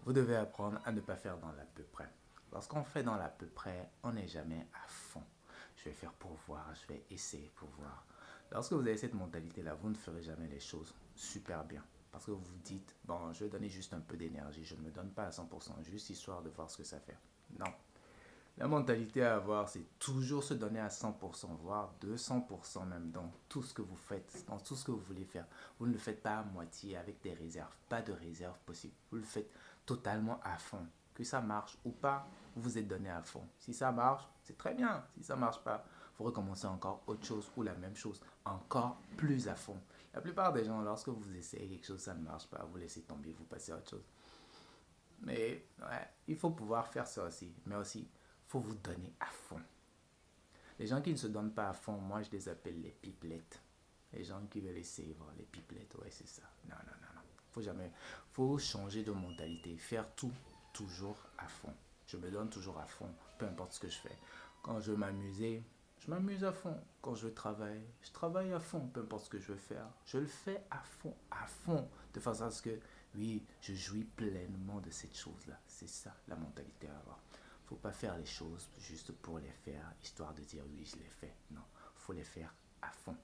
Vous devez apprendre à ne pas faire dans l'à peu près. Lorsqu'on fait dans l'à peu près, on n'est jamais à fond. Je vais faire pour voir, je vais essayer pour voir. Lorsque vous avez cette mentalité-là, vous ne ferez jamais les choses super bien. Parce que vous vous dites, bon, je vais donner juste un peu d'énergie, je ne me donne pas à 100%, juste histoire de voir ce que ça fait. Non. La mentalité à avoir, c'est toujours se donner à 100%, voire 200% même dans tout ce que vous faites, dans tout ce que vous voulez faire. Vous ne le faites pas à moitié avec des réserves, pas de réserve possible. Vous le faites totalement à fond. Que ça marche ou pas, vous vous êtes donné à fond. Si ça marche, c'est très bien. Si ça marche pas, vous recommencez encore autre chose ou la même chose, encore plus à fond. La plupart des gens, lorsque vous essayez quelque chose, ça ne marche pas, vous laissez tomber, vous passez à autre chose. Mais ouais, il faut pouvoir faire ça aussi. Mais aussi, il faut vous donner à fond. Les gens qui ne se donnent pas à fond, moi je les appelle les pipelettes. Les gens qui veulent essayer, voir les pipelettes, ouais, c'est ça. Non, non, non, non. Faut jamais. Faut changer de mentalité. Faire tout toujours à fond. Je me donne toujours à fond, peu importe ce que je fais. Quand je veux m'amuser, je m'amuse à fond. Quand je travaille, je travaille à fond, peu importe ce que je veux faire. Je le fais à fond, de façon à ce que, oui, je jouis pleinement de cette chose-là. C'est ça la mentalité à avoir. Faut pas faire les choses juste pour les faire, histoire de dire oui, je les fais. Non, faut les faire à fond.